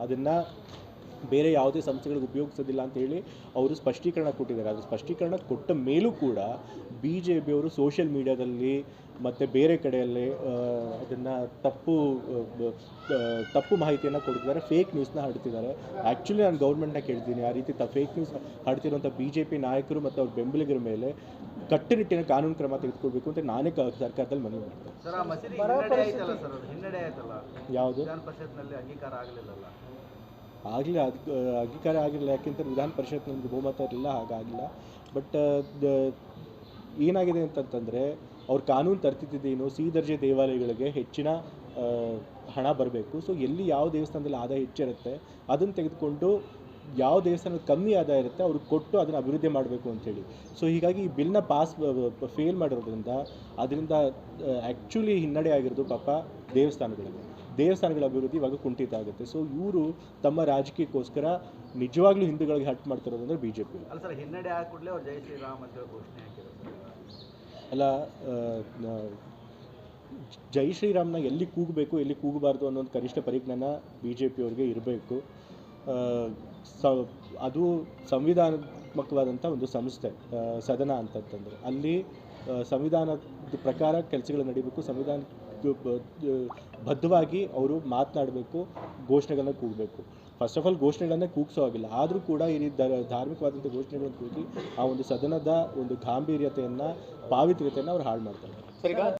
ಅದನ್ನು ಬೇರೆ ಯಾವುದೇ ಸಂಸ್ಥೆಗಳಿಗೆ ಉಪಯೋಗಿಸೋದಿಲ್ಲ ಅಂತೇಳಿ ಅವರು ಸ್ಪಷ್ಟೀಕರಣ ಕೊಟ್ಟಿದ್ದಾರೆ. ಅದು ಸ್ಪಷ್ಟೀಕರಣ ಕೊಟ್ಟ ಮೇಲೂ ಕೂಡ BJP ಅವರು ಸೋಷಿಯಲ್ ಮೀಡಿಯಾದಲ್ಲಿ ಮತ್ತು ಬೇರೆ ಕಡೆಯಲ್ಲೇ ಅದನ್ನು ತಪ್ಪು ಮಾಹಿತಿಯನ್ನು ಕೊಡ್ತಿದ್ದಾರೆ, ಫೇಕ್ ನ್ಯೂಸ್ನ ಹರಡ್ತಿದ್ದಾರೆ. ಆ್ಯಕ್ಚುಲಿ ನಾನು ಗೌರ್ಮೆಂಟ್ನ ಕೇಳ್ತೀನಿ, ಆ ರೀತಿ ಫೇಕ್ ನ್ಯೂಸ್ ಹರಡ್ತಿರುವಂಥ BJP ನಾಯಕರು ಮತ್ತು ಅವ್ರ ಬೆಂಬಲಿಗರ ಮೇಲೆ ಕಟ್ಟುನಿಟ್ಟಿನ ಕಾನೂನು ಕ್ರಮ ತೆಗೆದುಕೊಳ್ಬೇಕು ಅಂತ ನಾನೇ ಸರ್ಕಾರದಲ್ಲಿ ಮನವಿ ಮಾಡ್ತೀನಿ. ಯಾವುದು ಆಗಲಿ ಅಂಗೀಕಾರ ಆಗಿಲ್ಲ, ಯಾಕೆಂದರೆ ವಿಧಾನ ಪರಿಷತ್ ನಮಗೆ ಬಹುಮತ ಇರಲಿಲ್ಲ, ಹಾಗಾಗಿಲ್ಲ. ಬಟ್ ಏನಾಗಿದೆ ಅಂತಂತಂದರೆ ಅವ್ರು ಕಾನೂನು ತರ್ತಿದ್ದೇನು, ಸಿ ದರ್ಜೆ ದೇವಾಲಯಗಳಿಗೆ ಹೆಚ್ಚಿನ ಹಣ ಬರಬೇಕು. ಸೊ ಎಲ್ಲಿ ಯಾವ ದೇವಸ್ಥಾನದಲ್ಲಿ ಆದಾಯ ಹೆಚ್ಚಿರುತ್ತೆ ಅದನ್ನು ತೆಗೆದುಕೊಂಡು ಯಾವ ದೇವಸ್ಥಾನದಲ್ಲಿ ಕಮ್ಮಿ ಆದಾಯ ಇರುತ್ತೆ ಅವ್ರಿಗೆ ಕೊಟ್ಟು ಅದನ್ನು ಅಭಿವೃದ್ಧಿ ಮಾಡಬೇಕು ಅಂಥೇಳಿ. ಸೊ ಹೀಗಾಗಿ ಈ ಬಿಲ್ನ ಫೇಲ್ ಮಾಡಿರೋದ್ರಿಂದ ಅದರಿಂದ ಆ್ಯಕ್ಚುಲಿ ಹಿನ್ನಡೆ ಆಗಿರೋದು ಪಾಪ ದೇವಸ್ಥಾನಗಳ ಅಭಿವೃದ್ಧಿ ಇವಾಗ ಕುಂಠಿತ ಆಗುತ್ತೆ. ಸೊ ಇವರು ತಮ್ಮ ರಾಜಕೀಯಕ್ಕೋಸ್ಕರ ನಿಜವಾಗ್ಲೂ ಹಿಂದೂಗಳಿಗೆ ಹಟ್ ಮಾಡ್ತಿರೋದಂದ್ರೆ BJP. ಅಲ್ಲ, ಜೈ ಶ್ರೀರಾಮ್ನ ಎಲ್ಲಿ ಕೂಗಬೇಕು ಎಲ್ಲಿ ಕೂಗಬಾರ್ದು ಅನ್ನೋ ಒಂದು ಕನಿಷ್ಠ ಪರಿಜ್ಞಾನ BJP ಅವ್ರಿಗೆ ಇರಬೇಕು. ಅದು ಸಂವಿಧಾನಾತ್ಮಕವಾದಂಥ ಒಂದು ಸಂಸ್ಥೆ ಸದನ ಅಂತಂತಂದರೆ ಅಲ್ಲಿ ಸಂವಿಧಾನದ ಪ್ರಕಾರ ಕೆಲಸಗಳು ನಡೀಬೇಕು, ಸಂವಿಧಾನ ಬದ್ಧವಾಗಿ ಅವರು ಮಾತನಾಡಬೇಕು, ಘೋಷಣೆಗಳನ್ನ ಕೂಗಬೇಕು. ಫಸ್ಟ್ ಆಫ್ ಆಲ್ ಘೋಷಣೆಗಳನ್ನೇ ಕೂಗಿಸೋ ಆಗಿಲ್ಲ, ಆದರೂ ಕೂಡ ಈ ಧಾರ್ಮಿಕವಾದಂಥ ಘೋಷಣೆಗಳನ್ನು ಕೂಗಿ ಆ ಒಂದು ಸದನದ ಒಂದು ಗಾಂಭೀರ್ಯತೆಯನ್ನು, ಪಾವಿತ್ರ್ಯತೆಯನ್ನು ಅವ್ರು ಹಾಳು ಮಾಡ್ತಾರೆ.